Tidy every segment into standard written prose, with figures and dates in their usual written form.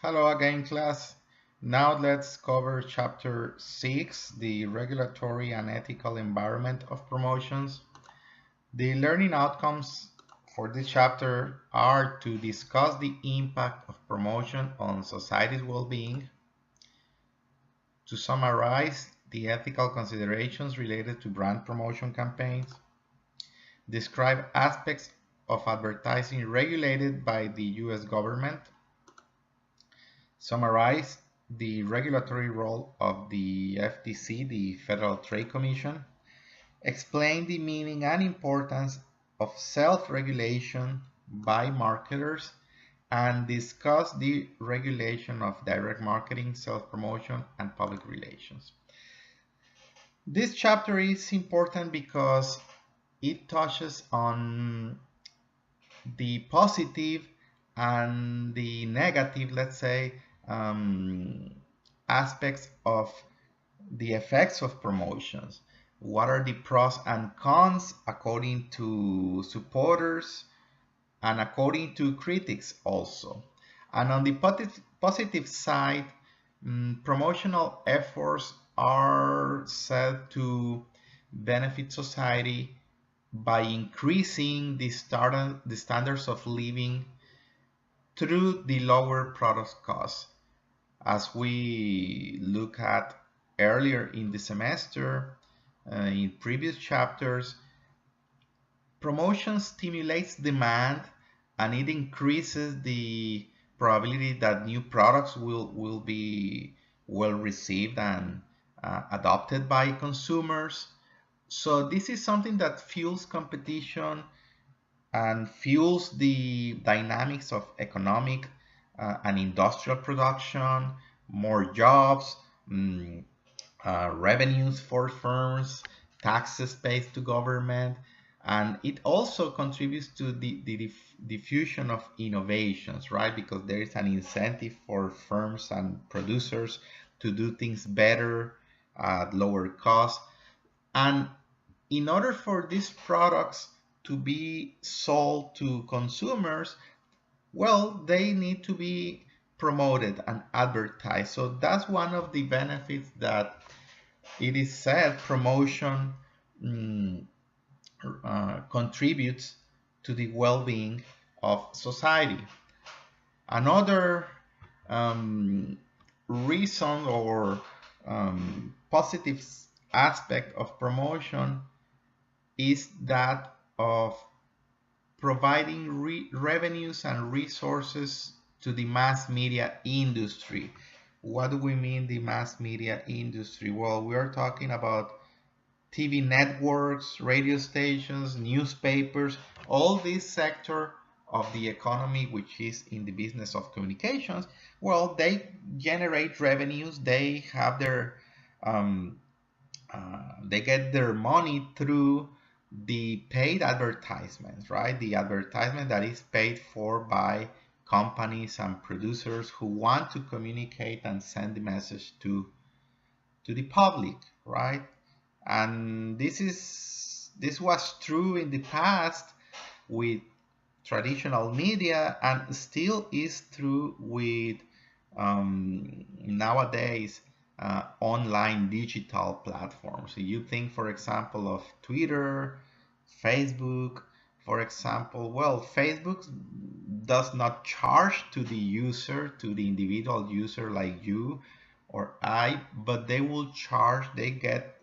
Hello again, class. Now let's cover Chapter 6, the regulatory and ethical environment of promotions. The learning outcomes for this chapter are to discuss the impact of promotion on society's well-being, to summarize the ethical considerations related to brand promotion campaigns, describe aspects of advertising regulated by the US government, summarize the regulatory role of the FTC, the Federal Trade Commission, explain the meaning and importance of self-regulation by marketers, and discuss the regulation of direct marketing, self-promotion, and public relations. This chapter is important because it touches on the positive and the negative, let's say, aspects of the effects of promotions. What are the pros and cons according to supporters and according to critics also. And on the positive side, promotional efforts are said to benefit society by increasing the standards of living through the lower product costs. As we look at earlier in the semester, in previous chapters, promotion stimulates demand and it increases the probability that new products will be well received and adopted by consumers. So this is something that fuels competition and fuels the dynamics of economic and industrial production, more jobs, revenues for firms, taxes paid to government, and it also contributes to the diffusion of innovations, right? Because there is an incentive for firms and producers to do things better at lower cost. And in order for these products to be sold to consumers, well, they need to be promoted and advertised. So that's one of the benefits that it is said promotion contributes to the well-being of society. Another reason or positive aspect of promotion is that of providing revenues and resources to the mass media industry. What do we mean the mass media industry? Well, we are talking about TV networks, radio stations, newspapers, all this sector of the economy which is in the business of communications. Well, they generate revenues, they have their they get their money through the paid advertisements, right? The advertisement that is paid for by companies and producers who want to communicate and send the message to the public, right? And this was true in the past with traditional media and still is true with nowadays online digital platforms. So you think, for example, of Twitter, Facebook, for example. Well, Facebook does not charge to the user, to the individual user like you or I, but they will charge, they get,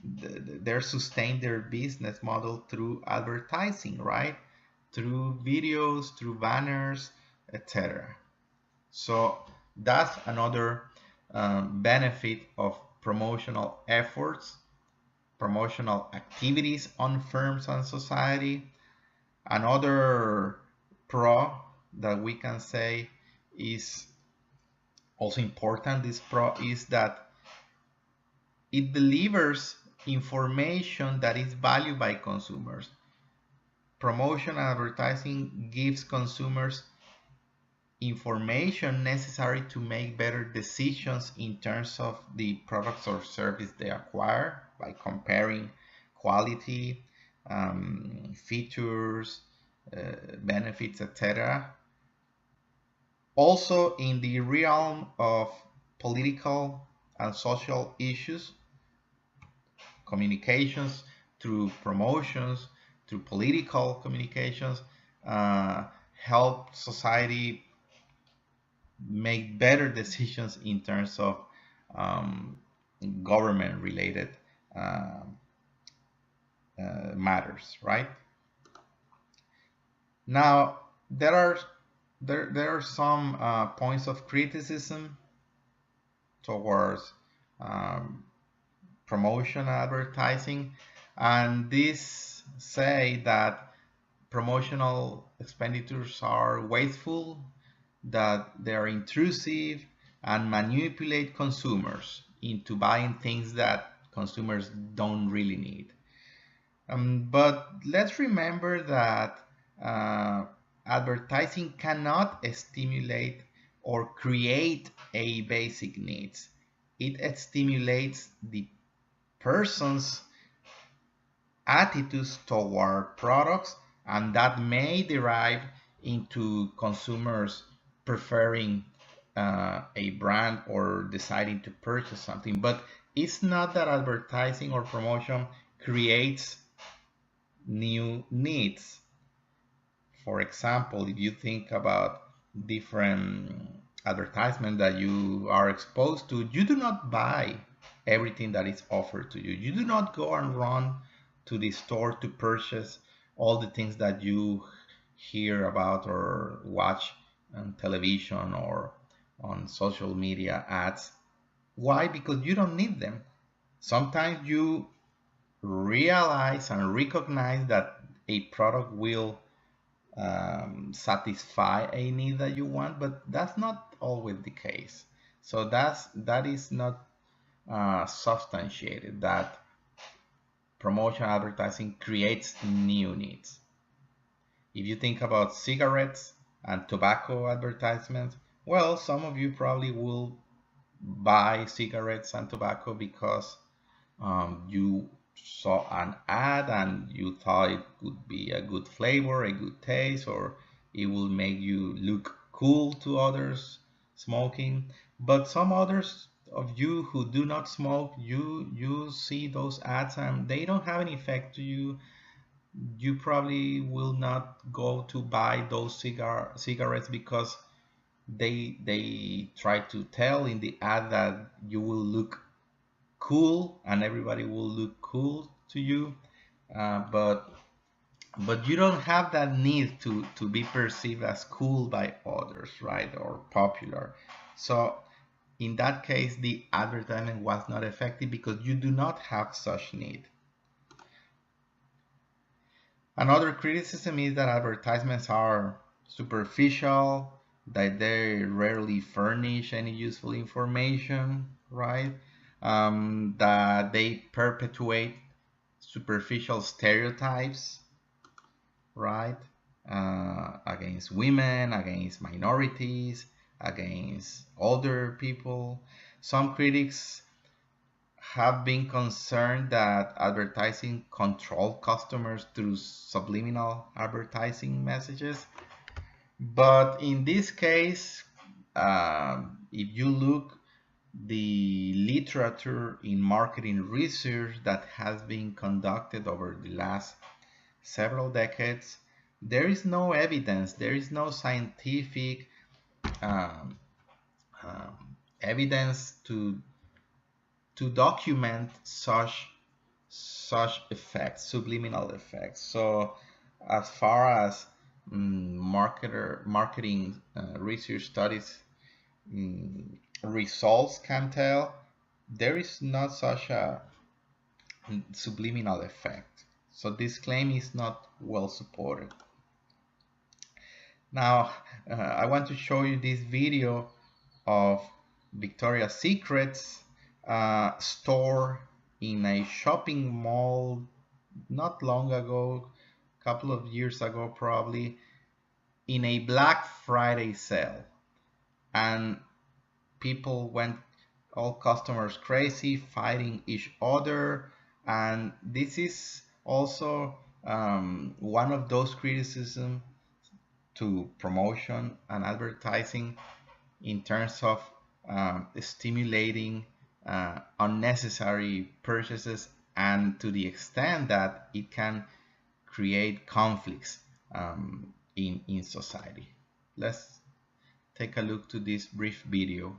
they're sustain their business model through advertising, right? Through videos, through banners, etc. So that's another benefit of promotional efforts, promotional activities on firms and society. Another pro that we can say is also important, this pro is that it delivers information that is valued by consumers. Promotion and advertising gives consumers information necessary to make better decisions in terms of the products or service they acquire by comparing quality, features, benefits, etc. Also, in the realm of political and social issues, communications through promotions, through political communications, uh, help society make better decisions in terms of um, government related uh, matters, right? Now, there are some points of criticism towards um, promotion advertising, and these say that promotional expenditures are wasteful, that they are intrusive, and manipulate consumers into buying things that consumers don't really need. But let's remember that uh, advertising cannot stimulate or create a basic needs. It stimulates the person's attitudes toward products, and that may derive into consumers preferring a brand or deciding to purchase something. But it's not that advertising or promotion creates new needs. For example, if you think about different advertisement that you are exposed to, you do not buy everything that is offered to you. You do not go and run to the store to purchase all the things that you hear about or watch on television or on social media ads. Why? Because you don't need them. Sometimes you realize and recognize that a product will satisfy a need that you want, but that's not always the case. So that is not substantiated, that promotion advertising creates new needs. If you think about cigarettes and tobacco advertisements, well, some of you probably will buy cigarettes and tobacco because you saw an ad and you thought it would be a good flavor, a good taste, or it will make you look cool to others smoking. But some others of you who do not smoke, you see those ads and they don't have any effect to you. You probably will not go to buy those cigarettes because they try to tell in the ad that you will look cool and everybody will look cool to you, but you don't have that need to be perceived as cool by others, right, or popular. So in that case, the advertisement was not effective because you do not have such need. Another criticism is that advertisements are superficial, that they rarely furnish any useful information, right? That they perpetuate superficial stereotypes, right? Against women, against minorities, against older people. Some critics have been concerned that advertising control customers through subliminal advertising messages. But in this case, if you look the literature in marketing research that has been conducted over the last several decades, there is no evidence, there is no scientific um, evidence to document such effects, subliminal effects. So as far as marketing research studies results can tell, there is not such a subliminal effect. So this claim is not well supported. Now, I want to show you this video of Victoria's Secret's store in a shopping mall not long ago, a couple of years ago probably, in a Black Friday sale. And people went, all customers crazy, fighting each other. And this is also one of those criticisms to promotion and advertising in terms of stimulating unnecessary purchases, and to the extent that it can create conflicts in society. Let's take a look to this brief video.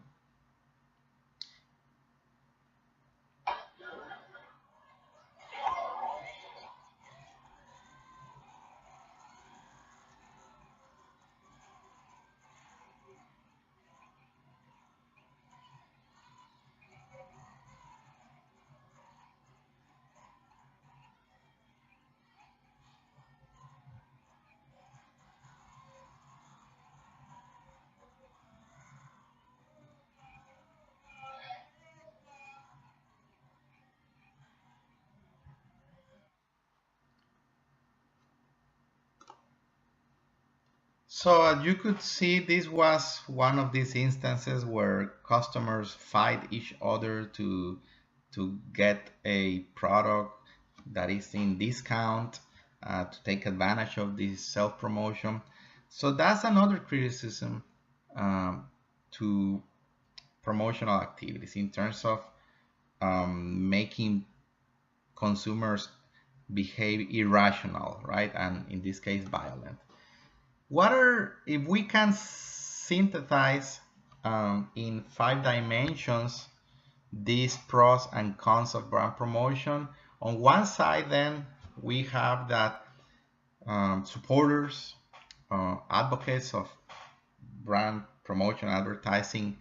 So as you could see, this was one of these instances where customers fight each other to get a product that is in discount, to take advantage of this self-promotion. So that's another criticism to promotional activities in terms of making consumers behave irrational, right? And in this case, violent. What are, if we can synthesize in 5 dimensions these pros and cons of brand promotion? On one side, then, we have that supporters, advocates of brand promotion advertising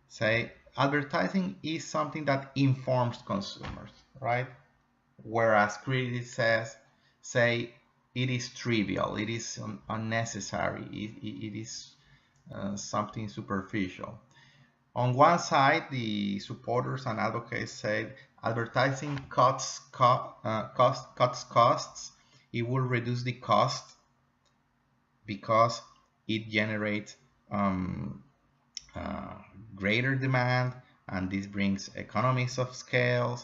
say advertising is something that informs consumers, right? Whereas critics say it is trivial, it is unnecessary, it is something superficial. On one side, the supporters and advocates say advertising cuts costs. It will reduce the cost because it generates greater demand, and this brings economies of scale,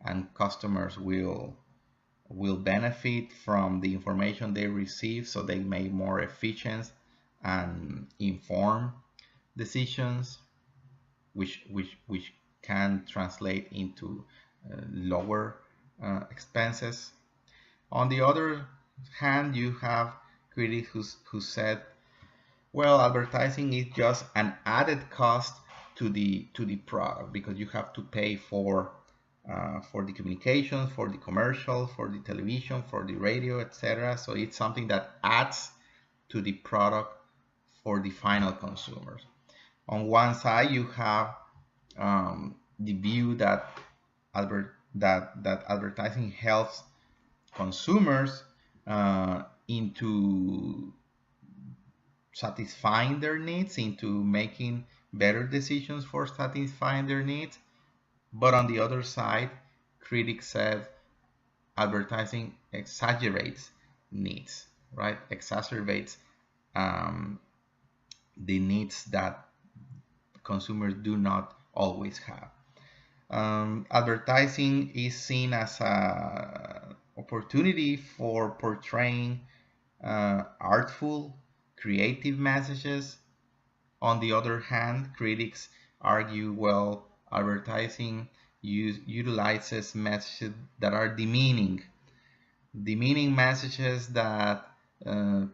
and customers will benefit from the information they receive, so they make more efficient and informed decisions, which can translate into lower expenses. On the other hand, you have critics who said, well, advertising is just an added cost to the product, because you have to pay for the communications, for the commercial, for the television, for the radio, etc. So it's something that adds to the product for the final consumers. On one side, you have the view that advertising helps consumers into satisfying their needs, into making better decisions for satisfying their needs. But on the other side, critics said advertising exaggerates needs, right? Exacerbates the needs that consumers do not always have. Advertising is seen as an opportunity for portraying artful, creative messages. On the other hand, critics argue, well, advertising utilizes messages that are demeaning messages that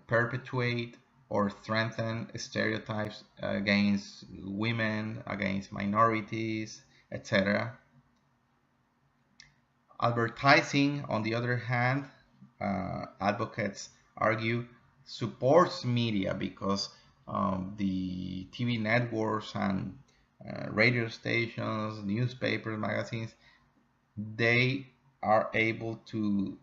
perpetuate or strengthen stereotypes against women, against minorities, etc. Advertising, on the other hand, advocates argue, supports media, because the TV networks and radio stations, newspapers, magazines, they are able to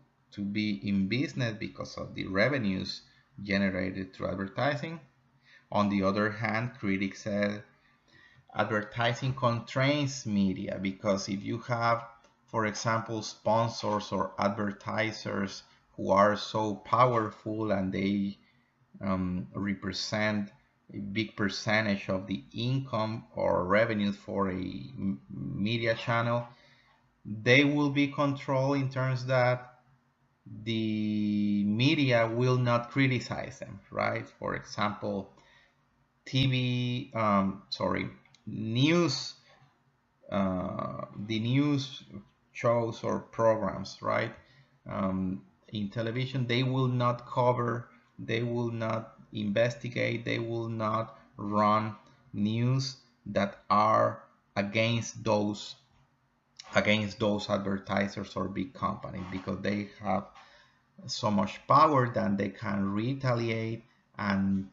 be in business because of the revenues generated through advertising. On the other hand, critics said advertising constrains media, because if you have, for example, sponsors or advertisers who are so powerful and they represent a big percentage of the income or revenues for a media channel, they will be controlled in terms that the media will not criticize them, right? For example, news, the news shows or programs, right? In television, they will not cover, they will not investigate, they will not run news that are against those advertisers or big companies, because they have so much power that they can retaliate and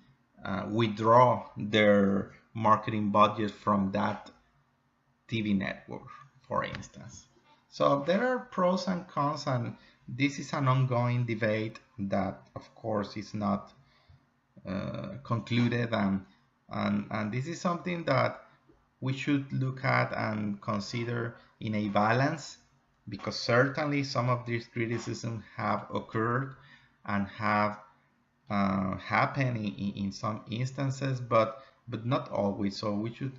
withdraw their marketing budget from that TV network, for instance. So there are pros and cons, and this is an ongoing debate that, of course, is not concluded, and this is something that we should look at and consider in a balance, because certainly some of these criticisms have occurred and have happened in some instances, but not always. So we should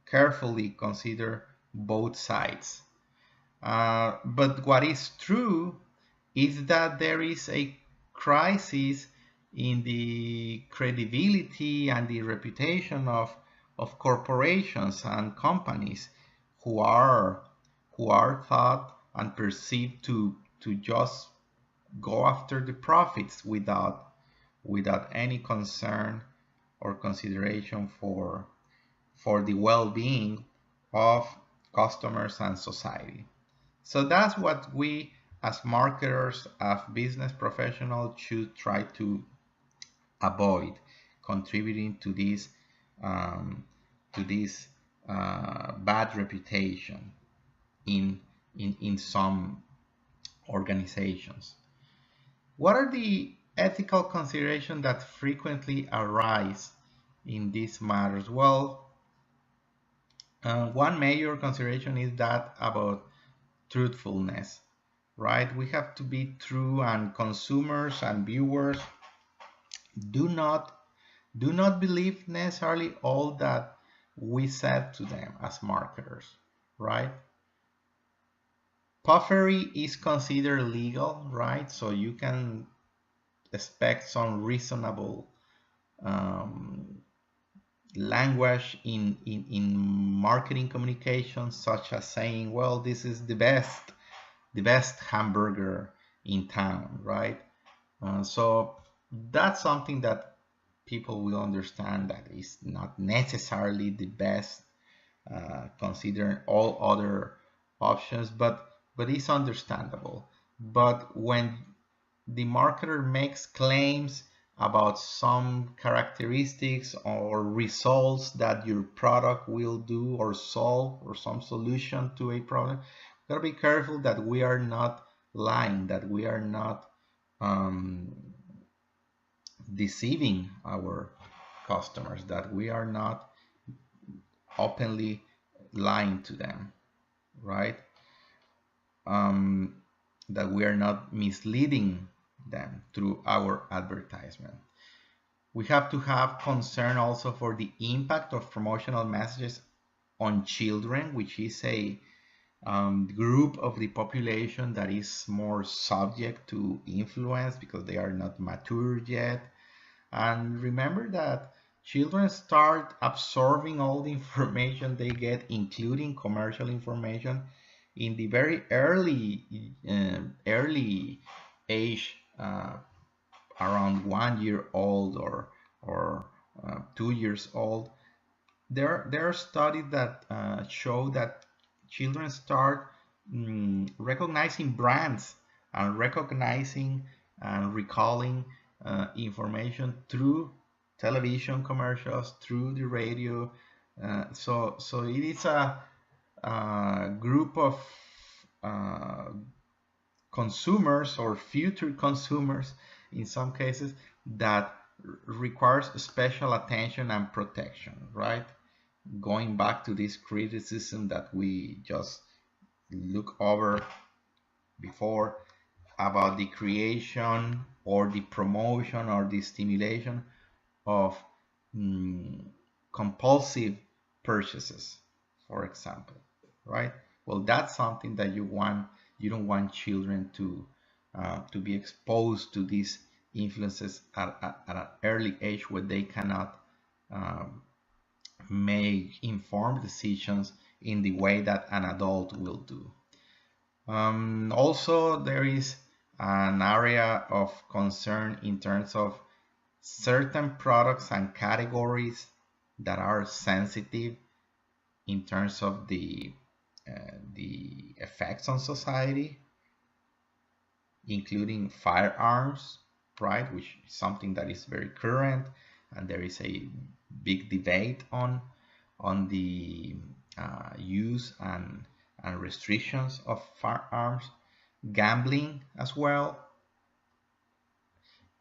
carefully consider both sides. But what is true is that there is a crisis in the credibility and the reputation of corporations and companies who are thought and perceived to just go after the profits without any concern or consideration for the well-being of customers and society. So that's what we as marketers, as business professionals, should try to avoid contributing to this bad reputation in some organizations. What are the ethical considerations that frequently arise in these matters? Well, one major consideration is that about truthfulness, right? We have to be true, and consumers and viewers do not believe necessarily all that we said to them as marketers, right? Puffery is considered legal, right? So you can expect some reasonable language in marketing communication, such as saying, well, this is the best hamburger in town, right? So that's something that people will understand, that is not necessarily the best, considering all other options, but it's understandable. But when the marketer makes claims about some characteristics or results that your product will do or solve, or some solution to a problem, we gotta be careful that we are not lying, that we are not deceiving our customers, that we are not openly lying to them, right? That we are not misleading them through our advertisement. We have to have concern also for the impact of promotional messages on children, which is a group of the population that is more subject to influence because they are not mature yet. And remember that children start absorbing all the information they get, including commercial information, in the very early age, around 1 year old or 2 years old. There are studies that show that children start recognizing brands and recognizing and recalling information through television commercials, through the radio. So it is a group of consumers or future consumers in some cases that requires special attention and protection, right? Going back to this criticism that we just looked over before about the creation or the promotion or the stimulation of compulsive purchases, for example, right? Well, that's something that you want You don't want children to be exposed to these influences at an early age where they cannot um, make informed decisions in the way that an adult will do. Also, there is an area of concern in terms of certain products and categories that are sensitive in terms of the effects on society, including firearms, right, which is something that is very current, and there is a big debate on the use and restrictions of firearms, gambling as well,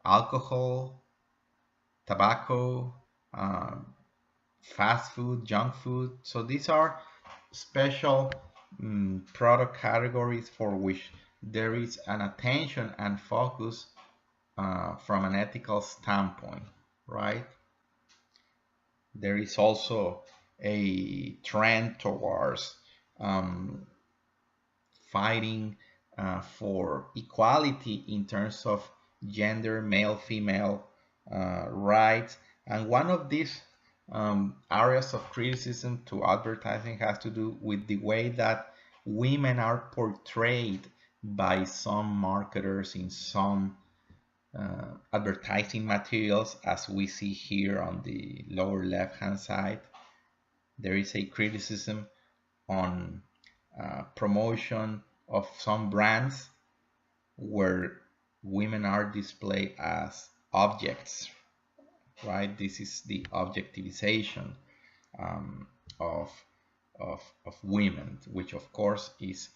alcohol, tobacco, fast food, junk food. So these are special product categories for which there is an attention and focus from an ethical standpoint, right? There is also a trend towards fighting for equality in terms of gender, male, female rights. And one of these areas of criticism to advertising has to do with the way that women are portrayed by some marketers in some advertising materials, as we see here on the lower left hand side. There is a criticism on promotion of some brands where women are displayed as objects, right? This is the objectivization um, of, of women, which of course is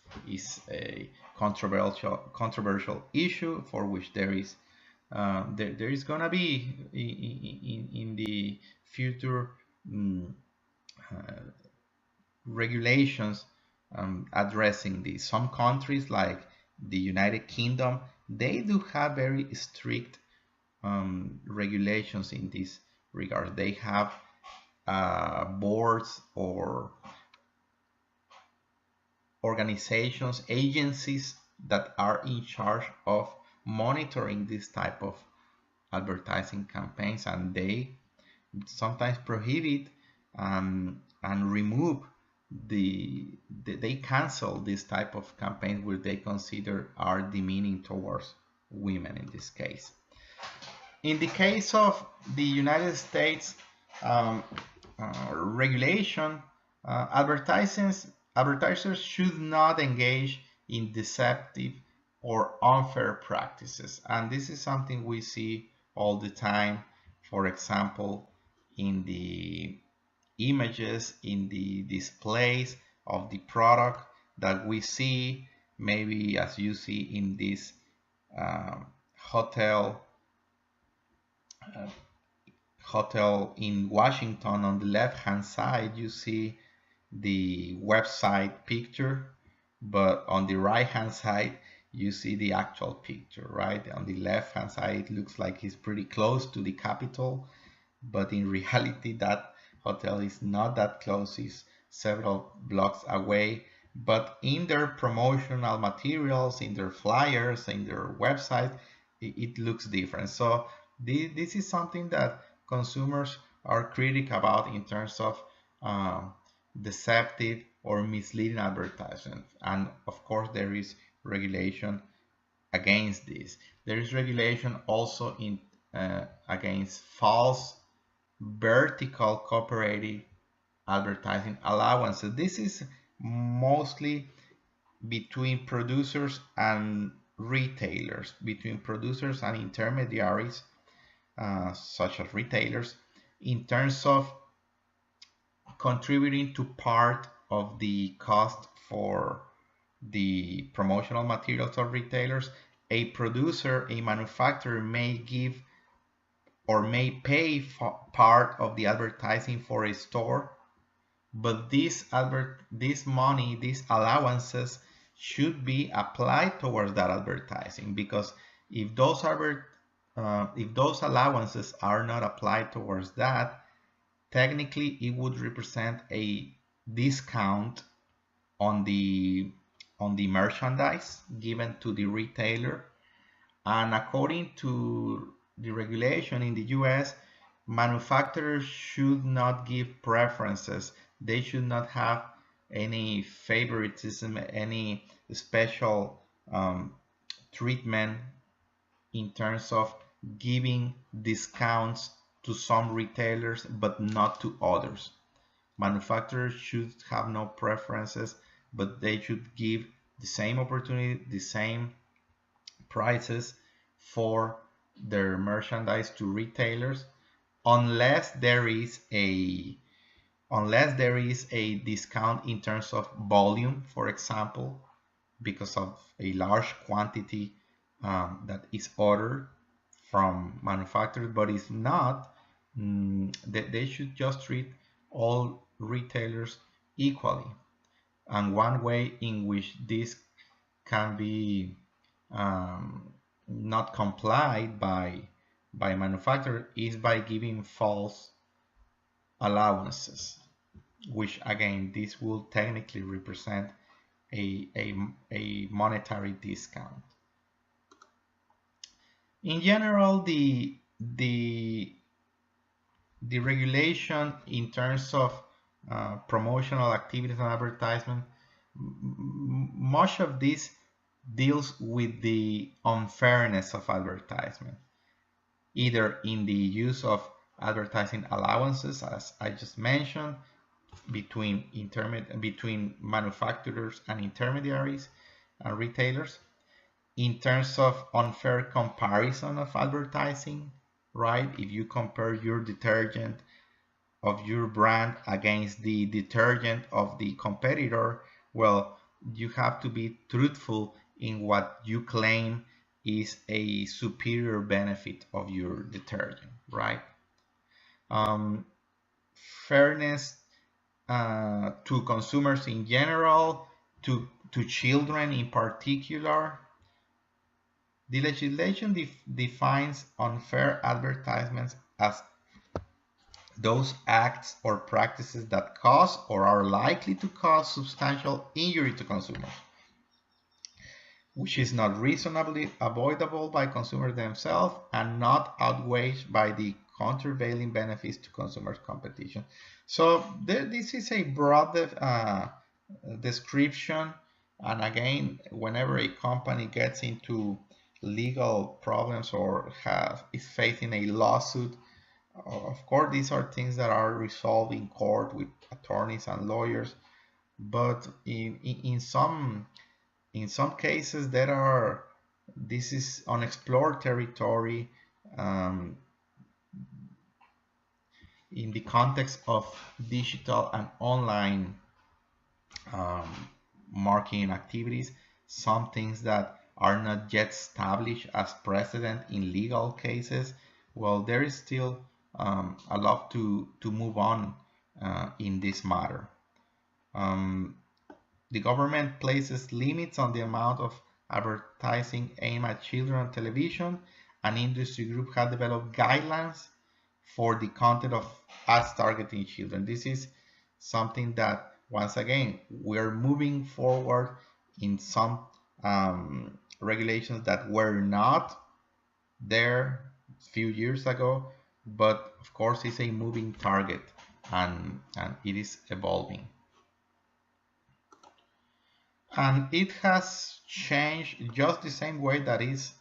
a controversial issue for which there is there is gonna be in the future regulations addressing this. Some countries like the United Kingdom, they do have very strict regulations in this regard. They have boards or organizations, agencies that are in charge of monitoring this type of advertising campaigns, and they sometimes prohibit and remove they cancel this type of campaigns where they consider are demeaning towards women in this case. In the case of the United States regulation, advertisers should not engage in deceptive or unfair practices. And this is something we see all the time. For example, in the images, in the displays of the product that we see, maybe as you see in this hotel in Washington. On the left hand side you see the website picture, but on the right hand side you see the actual picture, right? On the left hand side it looks like it's pretty close to the Capitol, but in reality that hotel is not that close, it's several blocks away. But in their promotional materials, in their flyers, in their website, it looks different. So this is something that consumers are critical about in terms of deceptive or misleading advertising. And of course there is regulation against this. There is regulation also in against false vertical cooperative advertising allowances. This is mostly between producers and retailers, between producers and intermediaries such as retailers, in terms of contributing to part of the cost for the promotional materials of retailers. A producer, a manufacturer may give or may pay for part of the advertising for a store, but this money, these allowances should be applied towards that advertising, because if those allowances are not applied towards that, technically it would represent a discount on the on the merchandise given to the retailer. And according to the regulation in the US, manufacturers should not give preferences. They should not have any favoritism, any special treatment in terms of giving discounts to some retailers but not to others. Manufacturers should have no preferences, but they should give the same opportunity, the same prices for their merchandise to retailers, unless there is a discount in terms of volume, for example, because of a large quantity that is ordered from manufacturers. But if not, they should just treat all retailers equally. And one way in which this can be not complied by manufacturer is by giving false allowances, which again, this will technically represent a monetary discount. In general, the regulation in terms of promotional activities and advertisement, much of this deals with the unfairness of advertisement, either in the use of advertising allowances, as I just mentioned, between manufacturers and intermediaries and retailers, in terms of unfair comparison of advertising, right? If you compare your detergent of your brand against the detergent of the competitor, well, you have to be truthful in what you claim is a superior benefit of your detergent, right? Fairness to consumers in general, to children in particular. The legislation defines unfair advertisements as those acts or practices that cause or are likely to cause substantial injury to consumers, which is not reasonably avoidable by consumers themselves and not outweighed by the countervailing benefits to consumers' competition. So this is a broad description, and again, whenever a company gets into legal problems or is facing a lawsuit, of course these are things that are resolved in court with attorneys and lawyers, but in some cases this is unexplored territory in the context of digital and online marketing activities. Some things that are not yet established as precedent in legal cases, well, there is still a lot to move on in this matter. The government places limits on the amount of advertising aimed at children on television. An industry group has developed guidelines for the content of ads targeting children. This is something that, once again, we're moving forward in some regulations that were not there a few years ago, but of course it's a moving target and it is evolving. And it has changed just the same way that is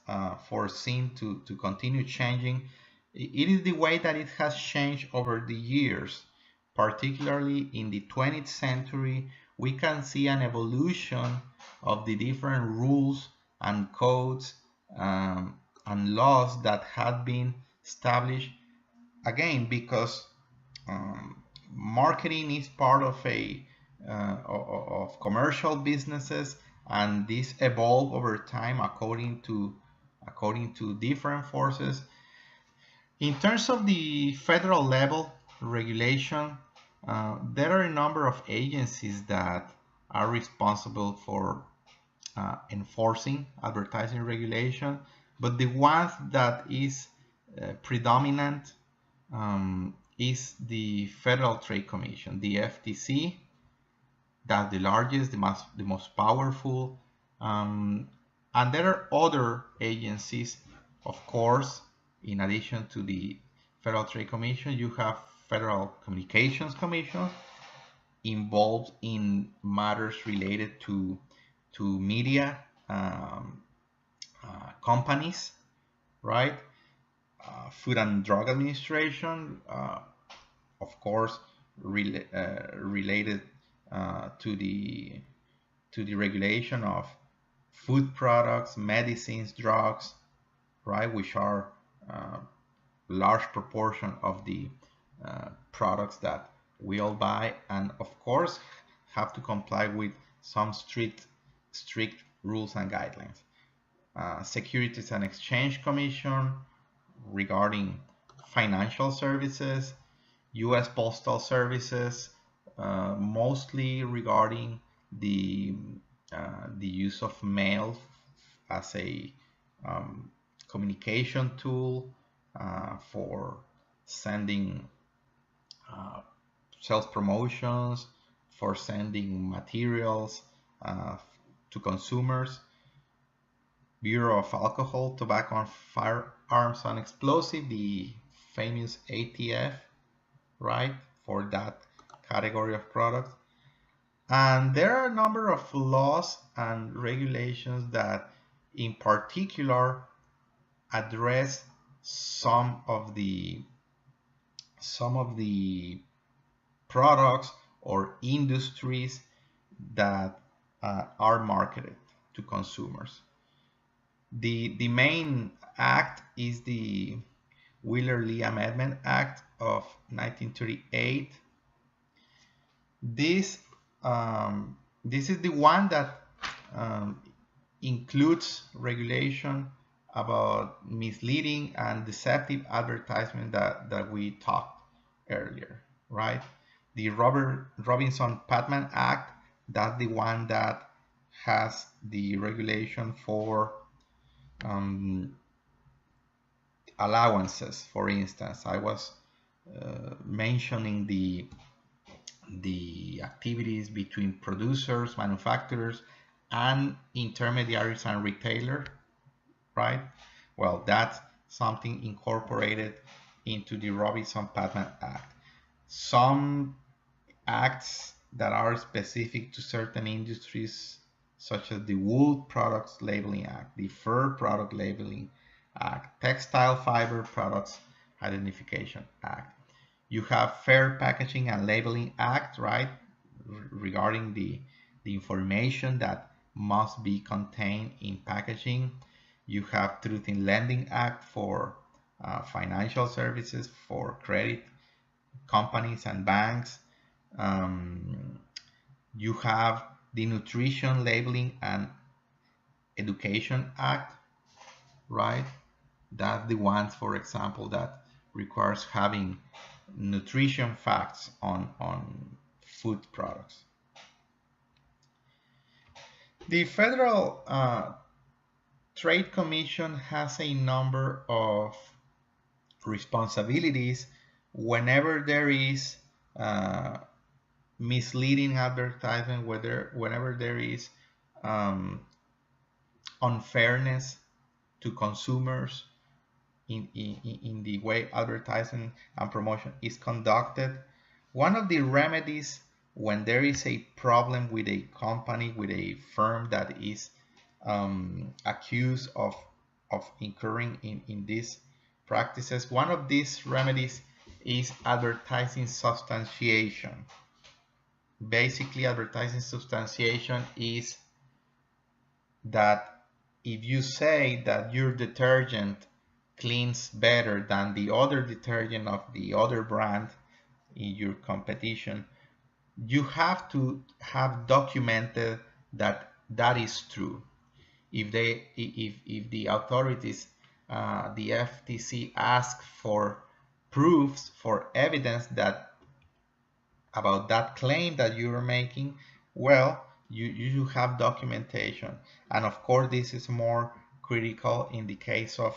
foreseen to continue changing. It is the way that it has changed over the years. Particularly in the 20th century, we can see an evolution of the different rules and codes and laws that had been established, again, because marketing is part of commercial businesses, and this evolve over time according to different forces. In terms of the federal level regulation, there are a number of agencies that are responsible for enforcing advertising regulation, but the one that is predominant is the Federal Trade Commission, the FTC, That's the largest, the most powerful. And there are other agencies, of course. In addition to the Federal Trade Commission, you have Federal Communications Commission involved in matters related to media companies, right? Food and Drug Administration, of course, related to the regulation of food products, medicines, drugs, right, which are large proportion of the products that we all buy, and of course have to comply with some strict rules and guidelines. Securities and Exchange Commission regarding financial services, U.S. Postal Services, mostly regarding the use of mail as a communication tool for sending sales promotions, for sending materials to consumers. Bureau of Alcohol, Tobacco, and Firearms and Explosive, the famous ATF, right, for that category of products. And there are a number of laws and regulations that in particular address some of the products or industries that are marketed to consumers. The main act is the Wheeler-Lee Amendment Act of 1938. This is the one that includes regulation about misleading and deceptive advertisement that we talked earlier, right? The Robinson-Patman Act, that's the one that has the regulation for allowances. For instance, I was mentioning the activities between producers, manufacturers, and intermediaries and retailers, right? Well, that's something incorporated into the Robinson-Patman Act. Some acts that are specific to certain industries, such as the Wool Products Labeling Act, the Fur Product Labeling Act, Textile Fiber Products Identification Act. You have Fair Packaging and Labeling Act, right, regarding the information that must be contained in packaging. You have Truth in Lending Act for financial services, for credit companies and banks. You have the Nutrition Labeling and Education Act, right? That's the ones, for example, that requires having nutrition facts on food products. The Federal Trade Commission has a number of responsibilities whenever there is misleading advertising, whenever there is unfairness to consumers in the way advertising and promotion is conducted. One of the remedies when there is a problem with a company, with a firm that is accused of incurring in these practices, one of these remedies is advertising substantiation. Basically, advertising substantiation is that if you say that your detergent cleans better than the other detergent of the other brand in your competition, you have to have documented that that is true. If the authorities, the FTC, ask for proofs, for evidence that about that claim that you're making, well, you have documentation. And of course, this is more critical in the case of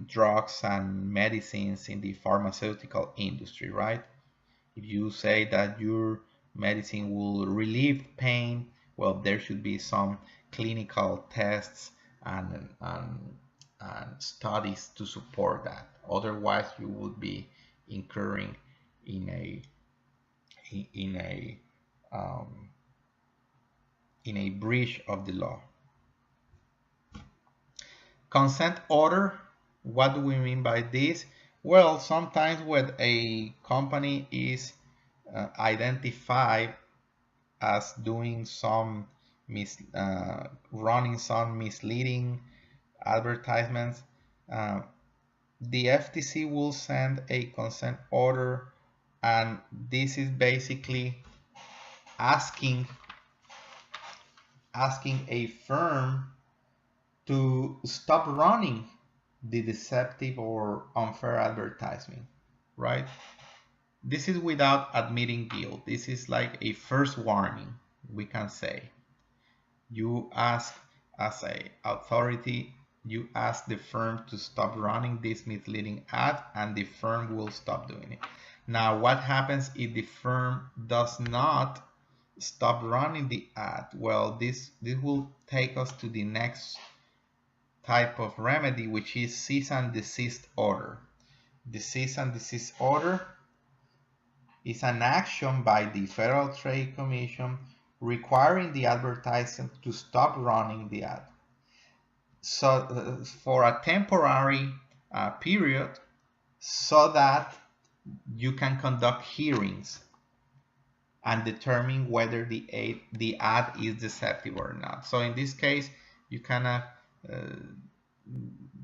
drugs and medicines in the pharmaceutical industry, right? If you say that your medicine will relieve pain. Well, there should be some clinical tests and studies to support that. Otherwise, you would be incurring in a um, in a breach of the law. Consent order, what do we mean by this? Well, sometimes when a company is identified as doing some running some misleading advertisements, the FTC will send a consent order, and this is basically asking a firm to stop running the deceptive or unfair advertising, right? This is without admitting guilt. This is like a first warning, we can say. You ask, as a authority, you ask the firm to stop running this misleading ad, and the firm will stop doing it. Now, what happens if the firm does not stop running the ad? Well, this will take us to the next type of remedy, which is cease and desist order. The cease and desist order is an action by the Federal Trade Commission requiring the advertiser to stop running the ad. So for a temporary period, so that you can conduct hearings and determine whether the ad is deceptive or not. So in this case, you kind of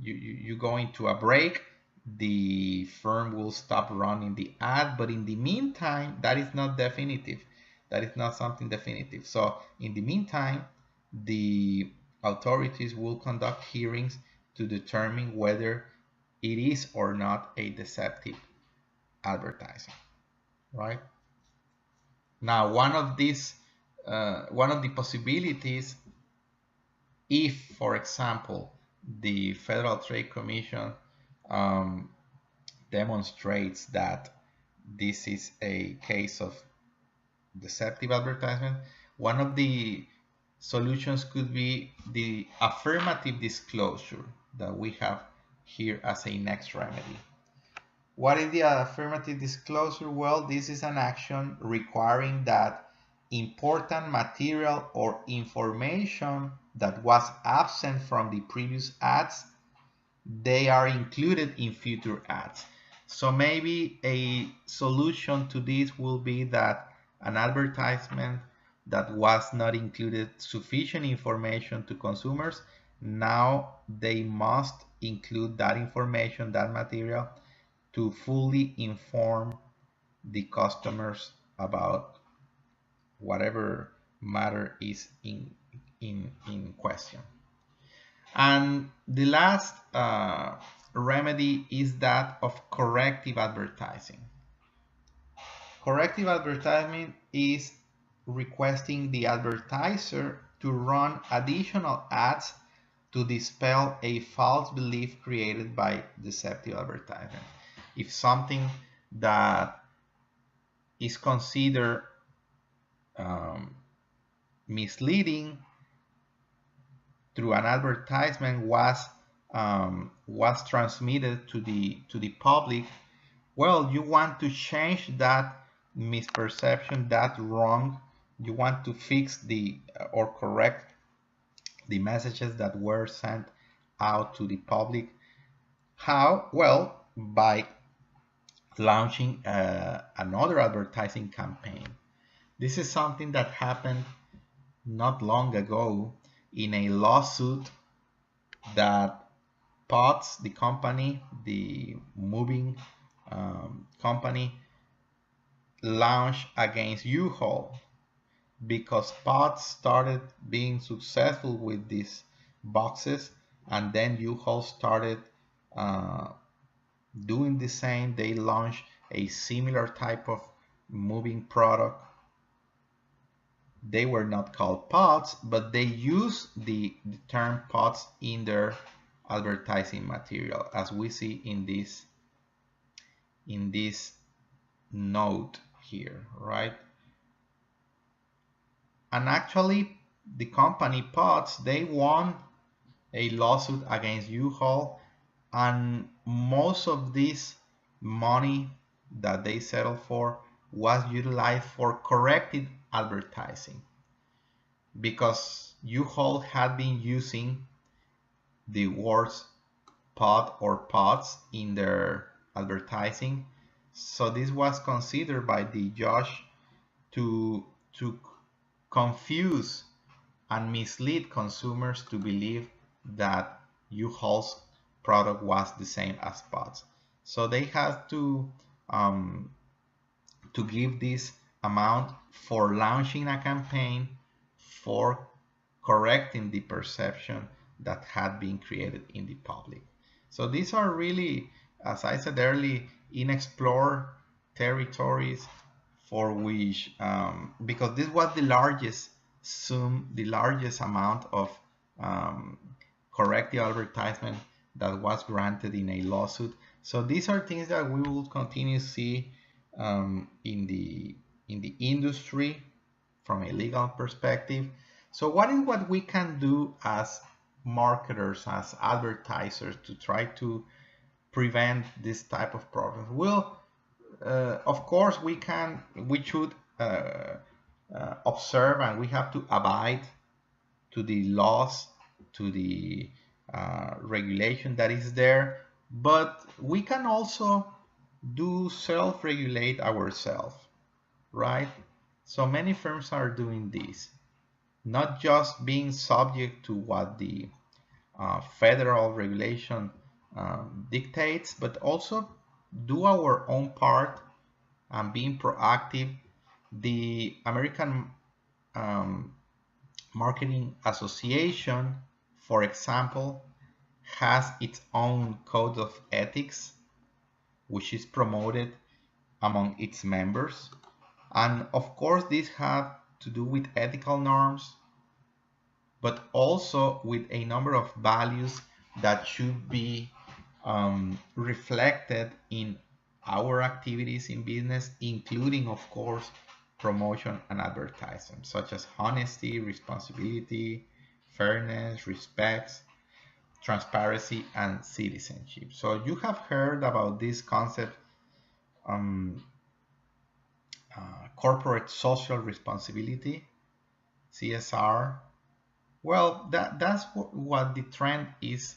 you go into a break, the firm will stop running the ad, but in the meantime, that is not definitive. That is not something definitive. So in the meantime, the authorities will conduct hearings to determine whether it is or not a deceptive advertising, right? Now, one of the possibilities, if, for example, the Federal Trade Commission demonstrates that this is a case of deceptive advertisement, one of the solutions could be the affirmative disclosure that we have here as a next remedy. What is the affirmative disclosure? Well, this is an action requiring that important material or information that was absent from the previous ads, they are included in future ads. So maybe a solution to this will be that an advertisement that was not included sufficient information to consumers, now they must include that information, that material, to fully inform the customers about whatever matter is in question. And the last remedy is that of corrective advertising. Corrective advertising is requesting the advertiser to run additional ads to dispel a false belief created by deceptive advertising. If something that is considered misleading through an advertisement was transmitted to the public, well, you want to change that misperception, that wrong. You want to fix or correct the messages that were sent out to the public. How? Well, by launching another advertising campaign. This is something that happened not long ago in a lawsuit that Potts, the company, the moving company, launched against U-Haul because Potts started being successful with these boxes, and then U-Haul started doing the same. They launched a similar type of moving product. They were not called pods, but they used the term pods in their advertising material, as we see in this note here, right? And actually, the company Potts, they won a lawsuit against U-Haul, and most of this money that they settled for was utilized for corrected advertising, because U-Haul had been using the words pot or pots in their advertising. So this was considered by the judge to confuse and mislead consumers to believe that U-Haul's product was the same as pots. So they had to give this amount for launching a campaign for correcting the perception that had been created in the public. So these are really, as I said earlier, unexplored territories for which, because this was the largest sum, the largest amount of corrective advertisement that was granted in a lawsuit. So these are things that we will continue to see in the industry from a legal perspective. So what we can do as marketers, as advertisers, to try to prevent this type of problems? Well, of course, we should observe, and we have to abide to the laws, to the regulation that is there, but we can also do self-regulate ourselves, right? So many firms are doing this, not just being subject to what the federal regulation dictates, but also do our own part and being proactive. The American Marketing Association, for example, has its own code of ethics, which is promoted among its members. And of course, this has to do with ethical norms, but also with a number of values that should be reflected in our activities in business, including, of course, promotion and advertising, such as honesty, responsibility, fairness, respect, transparency, and citizenship. So you have heard about this concept, corporate social responsibility, CSR. Well, that's what the trend is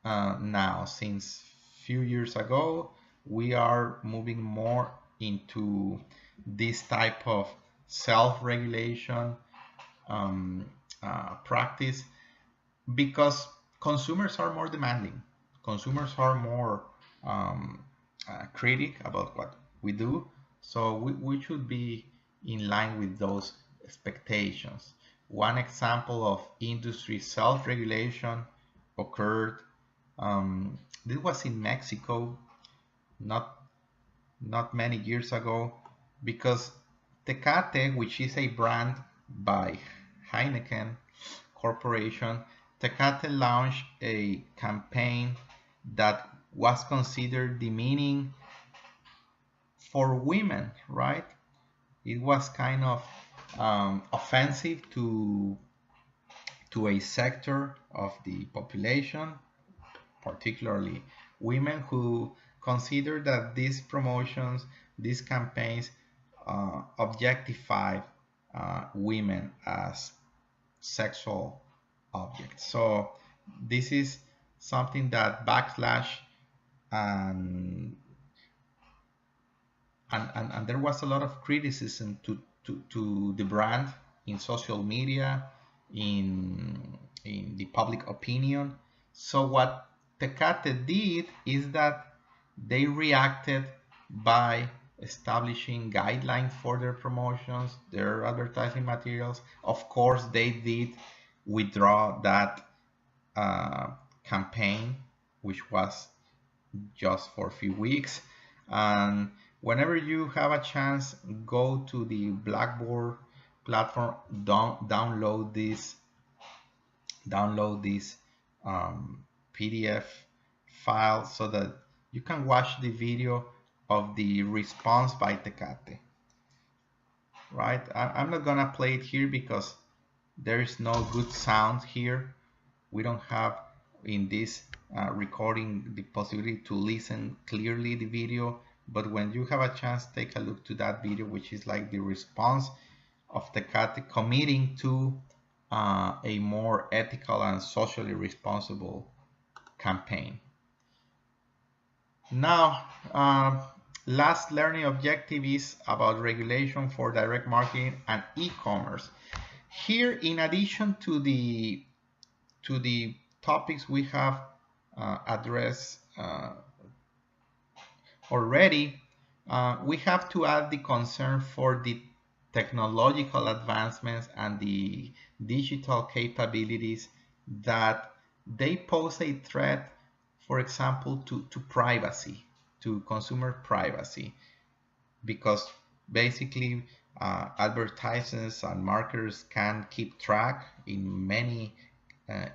now. Since few years ago, we are moving more into this type of self-regulation practice, because consumers are more demanding. Consumers are more critic about what we do. So we should be in line with those expectations. One example of industry self-regulation occurred, this was in Mexico, not many years ago, because Tecate, which is a brand by Heineken Corporation, Tecate launched a campaign that was considered demeaning for women, right? It was kind of offensive to a sector of the population, particularly women, who consider that these promotions, these campaigns objectify women as sexual objects. So this is something that backlash, and there was a lot of criticism to the brand in social media, in the public opinion. So what Tecate did is that they reacted by establishing guidelines for their promotions, their advertising materials. Of course, they did withdraw that campaign, which was just for a few weeks. And whenever you have a chance, go to the Blackboard platform, download this PDF file so that you can watch the video of the response by Tecate. right? I'm not gonna play it here because there is no good sound here. We don't have in this recording the possibility to listen clearly the video, but when you have a chance, take a look to that video, which is like the response of the cat committing to a more ethical and socially responsible campaign. Now, last learning objective is about regulation for direct marketing and e-commerce. Here, in addition to the topics we have addressed already, we have to add the concern for the technological advancements and the digital capabilities that they pose a threat, for example, to privacy, to consumer privacy, because basically advertisers and marketers can keep track in many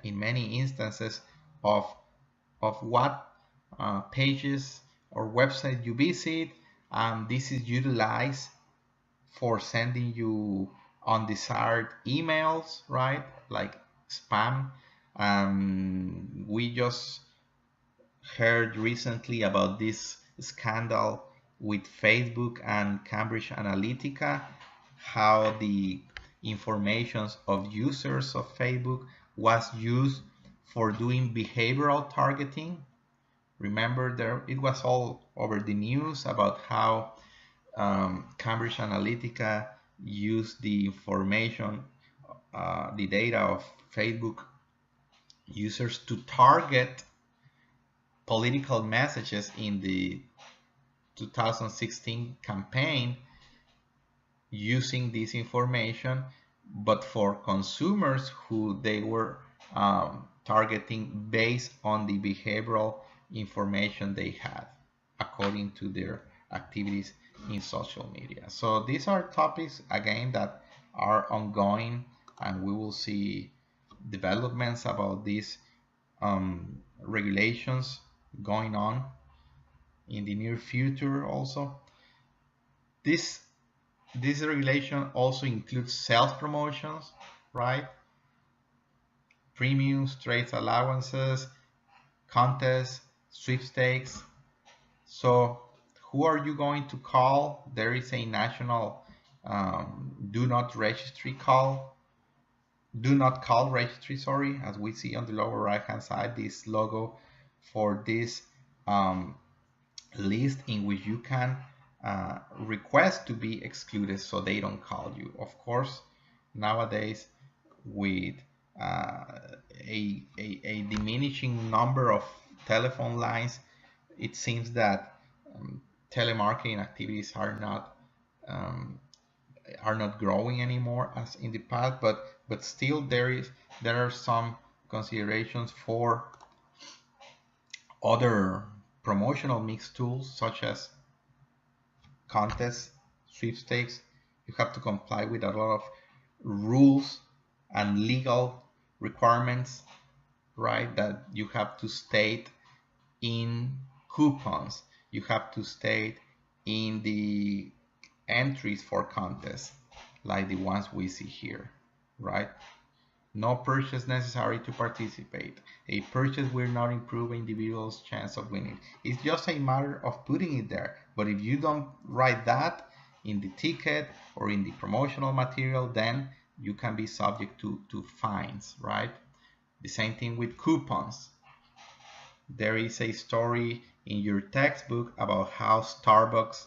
instances of what pages or website you visit, and this is utilized for sending you undesired emails, right? Like spam. We just heard recently about this scandal with Facebook and Cambridge Analytica, how the informations of users of Facebook was used for doing behavioral targeting. Remember, there it was all over the news about how Cambridge Analytica used the information, the data of Facebook users to target political messages in the 2016 campaign using this information, but for consumers who they were targeting based on the behavioral information they had according to their activities in social media. So these are topics again that are ongoing, and we will see developments about these regulations going on in the near future. Also, this regulation also includes self-promotions, right? Premiums, trades allowances, contests, sweepstakes. So who are you going to call? There is a national do not call registry, sorry, as we see on the lower right hand side, this logo for this list in which you can request to be excluded so they don't call you. Of course, nowadays with a diminishing number of telephone lines, it seems that telemarketing activities are not growing anymore as in the past, but still there are some considerations for other promotional mix tools such as contests, sweepstakes. You have to comply with a lot of rules and legal requirements, right? That you have to state in coupons, you have to state in the entries for contests, like the ones we see here, right? No purchase necessary to participate. A purchase will not improve an individual's chance of winning. It's just a matter of putting it there. But if you don't write that in the ticket or in the promotional material, then you can be subject to fines, right? The same thing with coupons. There is a story in your textbook about how Starbucks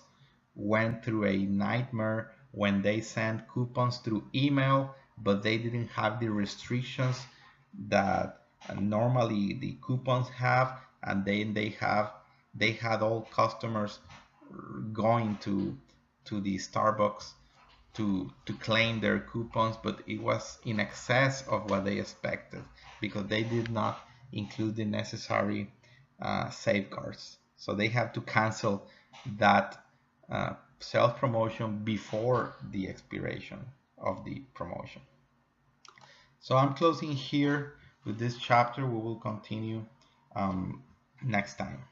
went through a nightmare when they sent coupons through email, but they didn't have the restrictions that normally the coupons have, and then they had all customers going to the Starbucks to claim their coupons, but it was in excess of what they expected because they did not include the necessary safeguards. So they have to cancel that self-promotion before the expiration of the promotion. So I'm closing here with this chapter. We will continue next time.